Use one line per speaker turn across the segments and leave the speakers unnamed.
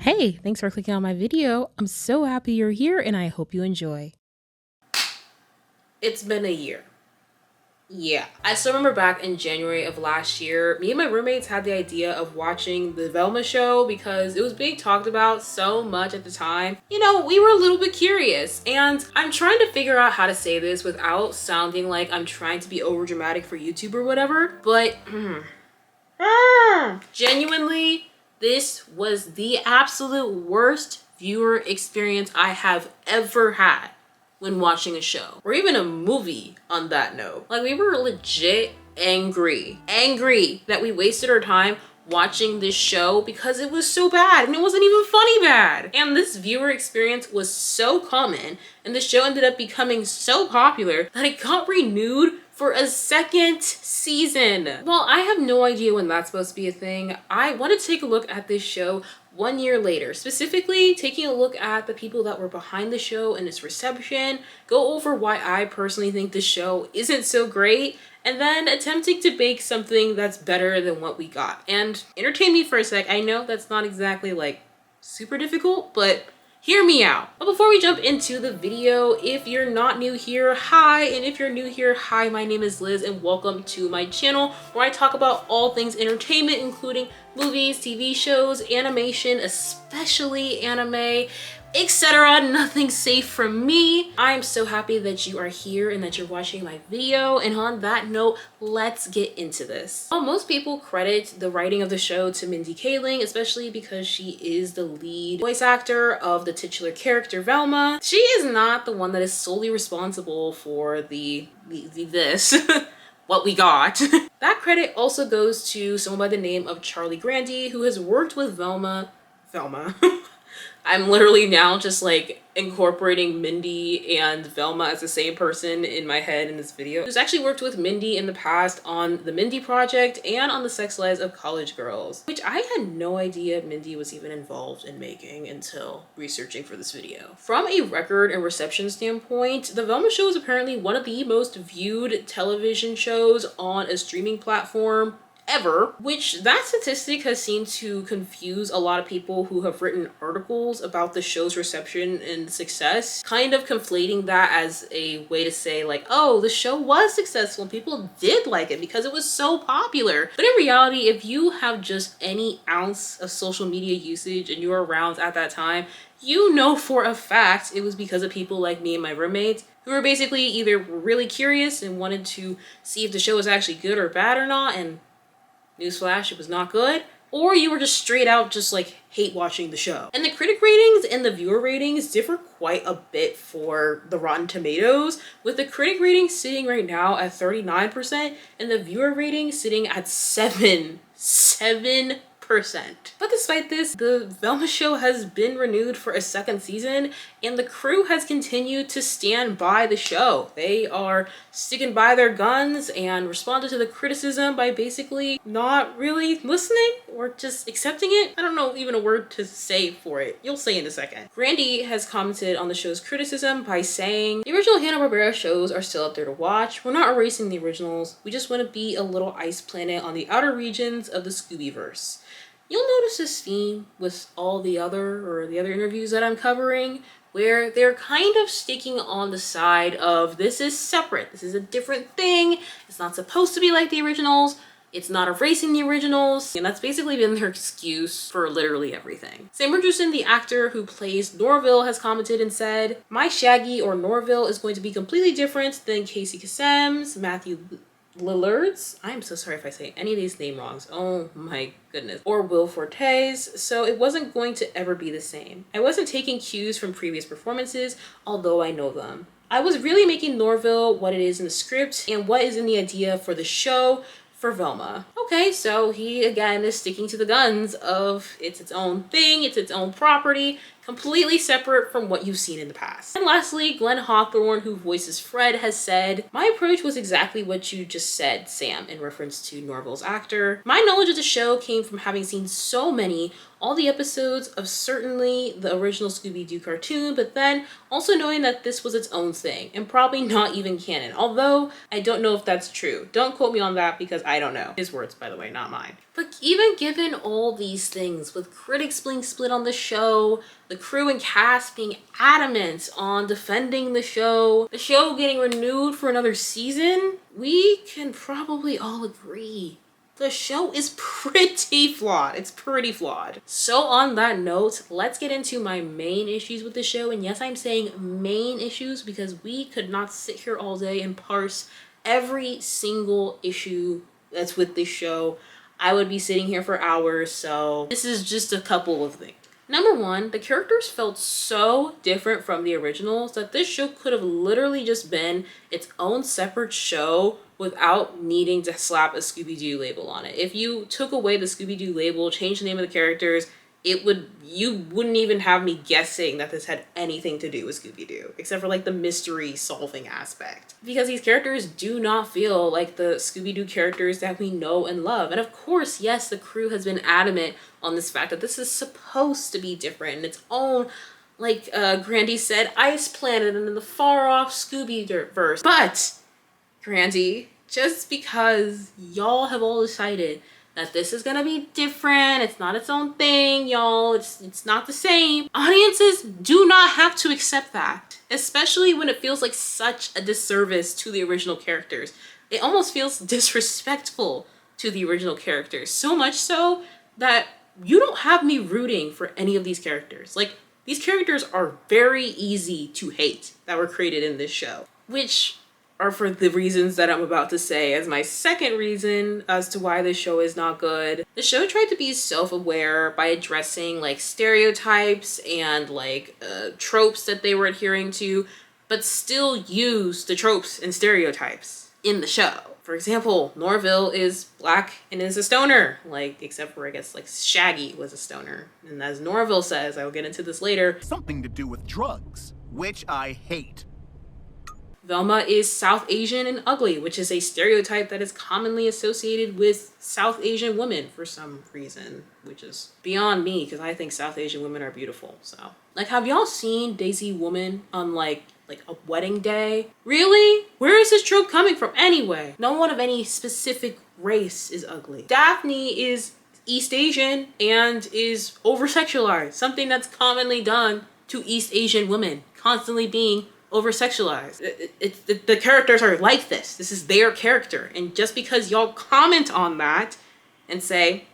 Hey, thanks for clicking on my video. I'm so happy you're here and I hope you enjoy. It's been a year. Yeah. I still remember back in January of last year, me and my roommates had the idea of watching the Velma show because it was being talked about so much at the time. You know, we were a little bit curious, and I'm trying to figure out how to say this without sounding like I'm trying to be over dramatic for YouTube or whatever, but genuinely, this was the absolute worst viewer experience I have ever had when watching a show or even a movie on that note. Like, we were legit angry that we wasted our time watching this show because it was so bad, and it wasn't even funny bad. And this viewer experience was so common, and the show ended up becoming so popular that it got renewed for a second season. Well, I have no idea when that's supposed to be a thing. I want to take a look at this show 1 year later, specifically taking a look at the people that were behind the show and its reception, go over why I personally think the show isn't so great, and then attempting to bake something that's better than what we got. And entertain me for a sec. I know that's not exactly like super difficult, but hear me out. But before we jump into the video, if you're not new here, hi, and if you're new here, hi, my name is Liz and welcome to my channel where I talk about all things entertainment, including movies, TV shows, animation, especially anime, etc. Nothing safe from me. I'm so happy that you are here and that you're watching my video, and on that note, let's get into this. While most people credit the writing of the show to Mindy Kaling, especially because she is the lead voice actor of the titular character Velma, she is not the one that is solely responsible for this what we got. That credit also goes to someone by the name of Charlie Grandy, who has worked with Velma. I'm literally now just like incorporating Mindy and Velma as the same person in my head in this video. Who's actually worked with Mindy in the past on the Mindy Project and on the sex lives of college girls, which I had no idea Mindy was even involved in making until researching for this video. From a record and reception standpoint, the Velma show is apparently one of the most viewed television shows on a streaming platform ever, which that statistic has seemed to confuse a lot of people who have written articles about the show's reception and success, kind of conflating that as a way to say like, oh, the show was successful and people did like it because it was so popular. But in reality, if you have just any ounce of social media usage and you're around at that time, you know for a fact it was because of people like me and my roommates who were basically either really curious and wanted to see if the show was actually good or bad or not, and newsflash, it was not good, or you were just straight out just like hate watching the show. And the critic ratings and the viewer ratings differ quite a bit for the Rotten Tomatoes, with the critic rating sitting right now at 39% and the viewer rating sitting at 7%. But despite this, the Velma show has been renewed for a second season, and the crew has continued to stand by the show. They are sticking by their guns and responded to the criticism by basically not really listening or just accepting it. I don't know even a word to say for it. You'll say in a second. Grandy has commented on the show's criticism by saying, the original Hanna-Barbera shows are still up there to watch. We're not erasing the originals. We just want to be a little ice planet on the outer regions of the Scoobyverse. You'll notice this theme with all the other interviews that I'm covering, where they're kind of sticking on the side of this is separate, this is a different thing, it's not supposed to be like the originals, it's not erasing the originals, and that's basically been their excuse for literally everything. Sam Richardson, the actor who plays Norville, has commented and said, my Shaggy or Norville is going to be completely different than Casey Kasem's, Matthew Lillard's, I'm so sorry if I say any of these name wrongs, oh my goodness, or Will Forte's, so it wasn't going to ever be the same. I wasn't taking cues from previous performances, although I know them. I was really making Norville what it is in the script and what is in the idea for the show for Velma. Okay, so he again is sticking to the guns of it's its own thing, it's its own property, completely separate from what you've seen in the past. And lastly, Glenn Hawthorne, who voices Fred, has said, "My approach was exactly what you just said, Sam," in reference to Norville's actor. "My knowledge of the show came from having seen so many, all the episodes of certainly the original Scooby-Doo cartoon, but then also knowing that this was its own thing, and probably not even canon. Although, I don't know if that's true. Don't quote me on that because I don't know." His words, by the way, not mine. But even given all these things, with critics being split on the show, the crew and cast being adamant on defending the show getting renewed for another season, we can probably all agree the show is pretty flawed. It's pretty flawed. So on that note, let's get into my main issues with the show. And yes, I'm saying main issues because we could not sit here all day and parse every single issue that's with this show. I would be sitting here for hours, so this is just a couple of things. Number one, the characters felt so different from the originals that this show could have literally just been its own separate show without needing to slap a Scooby-Doo label on it. If you took away the Scooby-Doo label, changed the name of the characters, you wouldn't even have me guessing that this had anything to do with Scooby-Doo, except for like the mystery solving aspect. Because these characters do not feel like the Scooby-Doo characters that we know and love. And of course, yes, the crew has been adamant on this fact that this is supposed to be different in its own, like Grandy said, ice planet and in the far off Scooby-Verse. But Grandy, just because y'all have all decided that this is gonna be different, it's not its own thing, y'all, it's not the same, audiences do not have to accept that, especially when it feels like such a disservice to the original characters. It almost feels disrespectful to the original characters, so much so that you don't have me rooting for any of these characters. Like, these characters are very easy to hate that were created in this show, which are for the reasons that I'm about to say as my second reason as to why this show is not good. The show tried to be self-aware by addressing like stereotypes and like tropes that they were adhering to, but still use the tropes and stereotypes in the show. For example, Norville is black and is a stoner, like, except for I guess like Shaggy was a stoner. And as Norville says, I will get into this later,
something to do with drugs, which I hate.
Velma is South Asian and ugly, which is a stereotype that is commonly associated with South Asian women for some reason, which is beyond me because I think South Asian women are beautiful. So, like, have y'all seen Daisy Woman on like a wedding day? Really? Where is this trope coming from anyway? No one of any specific race is ugly. Daphne is East Asian and is over-sexualized, something that's commonly done to East Asian women, constantly being over-sexualized. The characters are like this. This is their character. And just because y'all comment on that and say,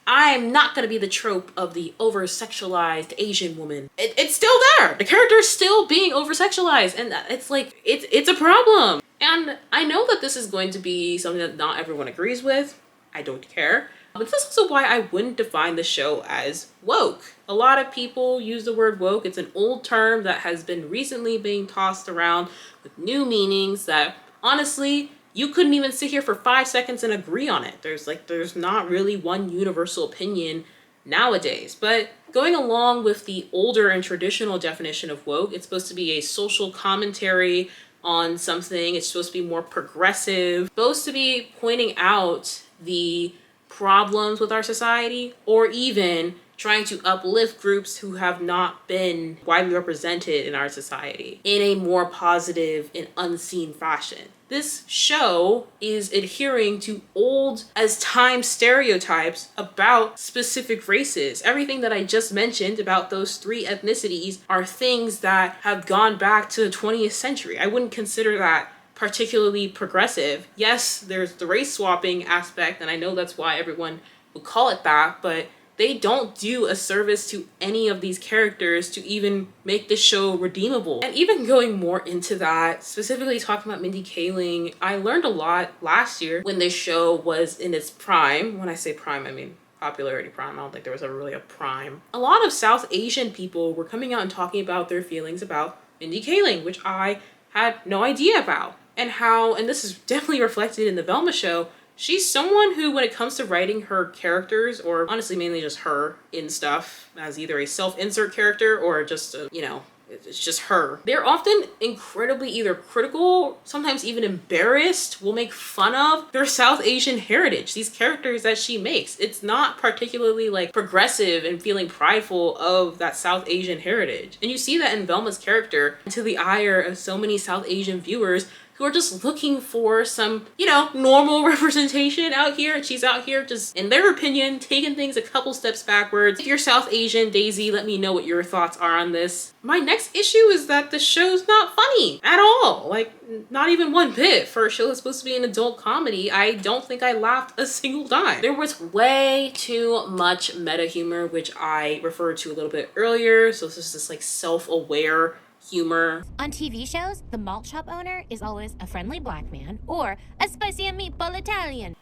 I'm not gonna be the trope of the over-sexualized Asian woman, it's still there. The character is still being over-sexualized. And it's like, it's a problem. And I know that this is going to be something that not everyone agrees with. I don't care. But this is also why I wouldn't define the show as woke. A lot of people use the word woke. It's an old term that has been recently being tossed around with new meanings that honestly, you couldn't even sit here for 5 seconds and agree on it. There's not really one universal opinion nowadays. But going along with the older and traditional definition of woke, it's supposed to be a social commentary on something. It's supposed to be more progressive, supposed to be pointing out the problems with our society, or even trying to uplift groups who have not been widely represented in our society in a more positive and unseen fashion. This show is adhering to old as time stereotypes about specific races. Everything that I just mentioned about those 3 ethnicities are things that have gone back to the 20th century. I wouldn't consider that particularly progressive. Yes, there's the race swapping aspect, and I know that's why everyone would call it that, but they don't do a service to any of these characters to even make the show redeemable. And even going more into that, specifically talking about Mindy Kaling, I learned a lot last year when this show was in its prime. When I say prime, I mean popularity prime. I don't think there was ever really a prime. A lot of South Asian people were coming out and talking about their feelings about Mindy Kaling, which I had no idea about. And how, and this is definitely reflected in the Velma show, She's someone who, when it comes to writing her characters, or honestly mainly just her in stuff, as either a self-insert character or just a, you know, it's just her. They're often incredibly either critical, sometimes even embarrassed, will make fun of their South Asian heritage, these characters that she makes. It's not particularly like progressive and feeling prideful of that South Asian heritage. And you see that in Velma's character, to the ire of so many South Asian viewers who are just looking for some, you know, normal representation out here. And she's out here just, in their opinion, taking things a couple steps backwards. If you're South Asian, Daisy, let me know what your thoughts are on this. My next issue is that the show's not funny at all. Like, not even one bit. For a show that's supposed to be an adult comedy, I don't think I laughed a single time. There was way too much meta humor, which I referred to a little bit earlier. So this is just like self-aware humor.
On TV shows, the malt shop owner is always a friendly black man or a spicy and meatball Italian.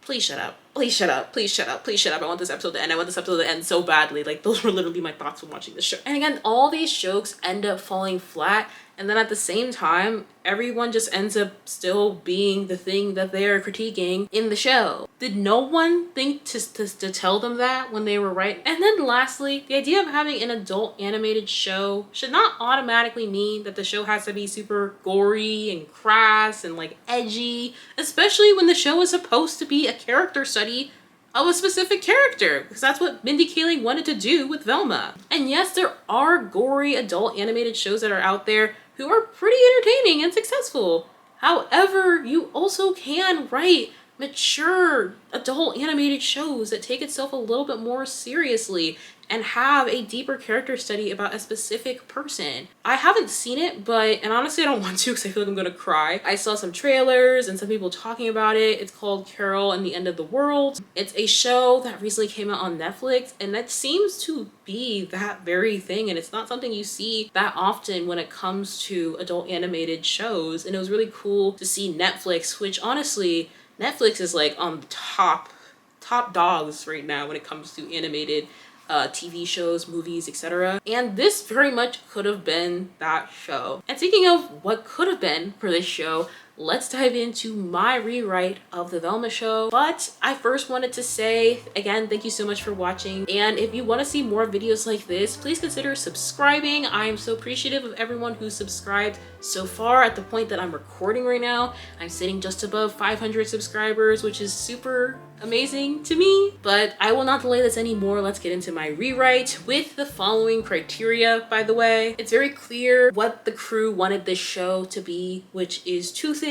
Please shut up. Please shut up. Please shut up. Please shut up. I want this episode to end. I want this episode to end so badly. Like, those were literally my thoughts when watching this show. And again, all these jokes end up falling flat. And then at the same time, everyone just ends up still being the thing that they're critiquing in the show. Did no one think to tell them that when they were writing? And then lastly, the idea of having an adult animated show should not automatically mean that the show has to be super gory and crass and like edgy, especially when the show is supposed to be a character study of a specific character, because that's what Mindy Kaling wanted to do with Velma. And yes, there are gory adult animated shows that are out there who are pretty entertaining and successful. However, you also can write mature adult animated shows that take itself a little bit more seriously and have a deeper character study about a specific person. I haven't seen it, and honestly I don't want to because I feel like I'm gonna cry. I saw some trailers and some people talking about it. It's called Carol and the End of the World. It's a show that recently came out on Netflix, and that seems to be that very thing, and it's not something you see that often when it comes to adult animated shows. And it was really cool to see Netflix, which honestly, Netflix is like on the top dogs right now when it comes to animated TV shows, movies, etc. And this very much could have been that show. And speaking of what could have been for this show, let's dive into my rewrite of the Velma show. But I first wanted to say, again, thank you so much for watching. And if you want to see more videos like this, please consider subscribing. I am so appreciative of everyone who's subscribed so far. At the point that I'm recording right now, I'm sitting just above 500 subscribers, which is super amazing to me. But I will not delay this anymore. Let's get into my rewrite with the following criteria, by the way. It's very clear what the crew wanted this show to be, which is two things.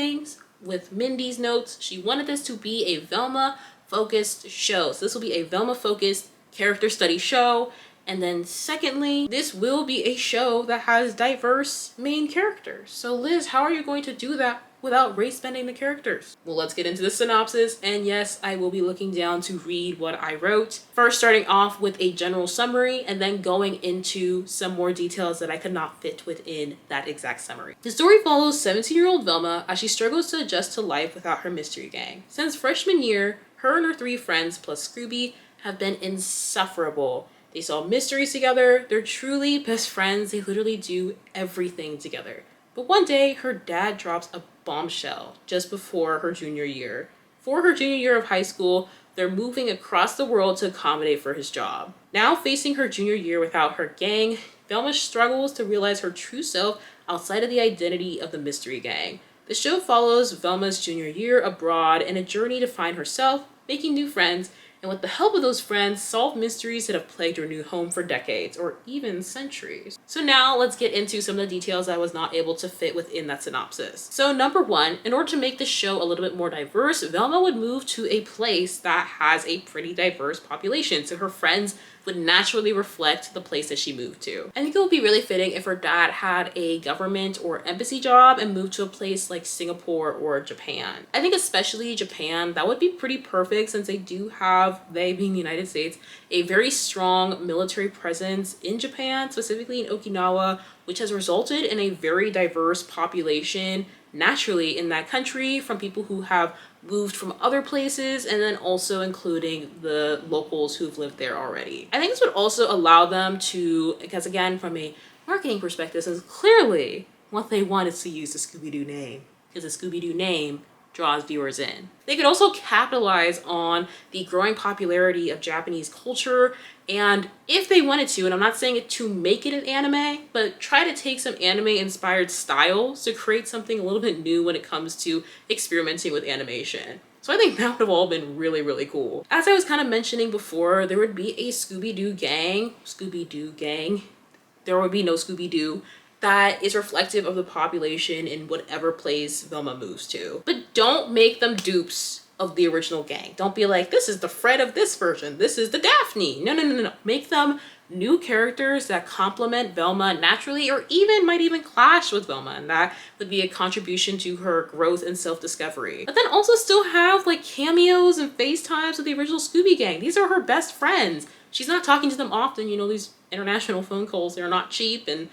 With Mindy's notes, she wanted this to be a Velma focused show. So this will be a Velma focused character study show. And then secondly, this will be a show that has diverse main characters. So Liz, how are you going to do that without race bending the characters? Well, let's get into the synopsis. And yes, I will be looking down to read what I wrote. First, starting off with a general summary and then going into some more details that I could not fit within that exact summary. The story follows 17-year-old Velma as she struggles to adjust to life without her mystery gang. Since freshman year, her and her 3 friends plus Scooby have been insufferable. They solve mysteries together. They're truly best friends. They literally do everything together. But one day, her dad drops a bombshell just before her junior year. For her junior year of high school, they're moving across the world to accommodate for his job. Now facing her junior year without her gang, Velma struggles to realize her true self outside of the identity of the mystery gang. The show follows Velma's junior year abroad and a journey to find herself, making new friends, and with the help of those friends, solve mysteries that have plagued her new home for decades, or even centuries. So now let's get into some of the details I was not able to fit within that synopsis. So number one, in order to make the show a little bit more diverse, Velma would move to a place that has a pretty diverse population, so her friends would naturally reflect the place that she moved to. I think it would be really fitting if her dad had a government or embassy job and moved to a place like Singapore or Japan. I think especially Japan, that would be pretty perfect since they do have, they being the United States, a very strong military presence in Japan, specifically in Okinawa, which has resulted in a very diverse population naturally in that country, from people who have moved from other places and then also including the locals who've lived there already. I think this would also allow them to, because again, from a marketing perspective, since clearly what they want is to use the Scooby-Doo name, because the Scooby-Doo name draws viewers in. They could also capitalize on the growing popularity of Japanese culture, and if they wanted to, and I'm not saying it to make it an anime, but try to take some anime inspired styles to create something a little bit new when it comes to experimenting with animation. So I think that would have all been really, really cool. As I was kind of mentioning before, there would be a Scooby-Doo gang. There would be no Scooby-Doo that is reflective of the population in whatever place Velma moves to. But don't make them dupes of the original gang. Don't be like, this is the Fred of this version, this is the Daphne. No. Make them new characters that complement Velma naturally, or might even clash with Velma, and that would be a contribution to her growth and self-discovery. But then also still have like cameos and FaceTimes with the original Scooby Gang. These are her best friends. She's not talking to them often, these international phone calls, they're not cheap, and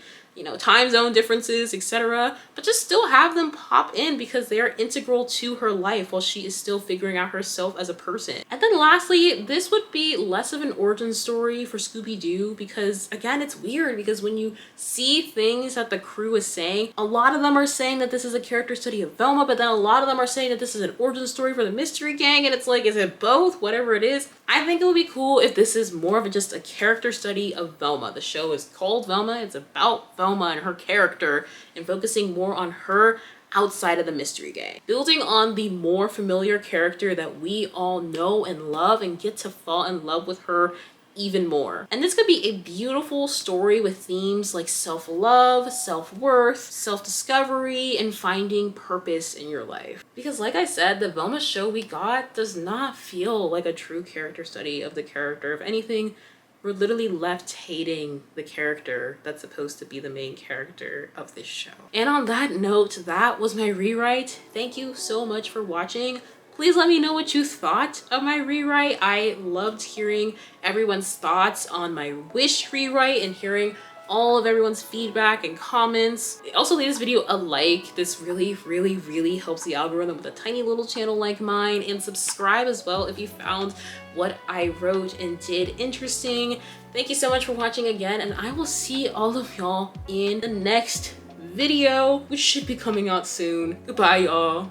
time zone differences, etc. But just still have them pop in because they are integral to her life while she is still figuring out herself as a person. And then lastly, this would be less of an origin story for Scooby-Doo because, again, it's weird because when you see things that the crew is saying, a lot of them are saying that this is a character study of Velma, but then a lot of them are saying that this is an origin story for the Mystery Gang, and it's like, is it both? Whatever it is. I think it would be cool if this is more of just a character study of Velma. The show is called Velma. It's about Velma and her character and focusing more on her outside of the Mystery Gang. Building on the more familiar character that we all know and love and get to fall in love with her even more. And this could be a beautiful story with themes like self-love, self-worth, self-discovery, and finding purpose in your life. Because like I said, the Velma show we got does not feel like a true character study of the character. If anything, we're literally left hating the character that's supposed to be the main character of this show. And on that note, that was my rewrite. Thank you so much for watching. Please let me know what you thought of my rewrite. I loved hearing everyone's thoughts on my Wish rewrite and hearing all of everyone's feedback and comments. Also leave this video a like. This really, really, really helps the algorithm with a tiny little channel like mine, and subscribe as well if you found what I wrote and did interesting. Thank you so much for watching again, and I will see all of y'all in the next video, which should be coming out soon. Goodbye, y'all.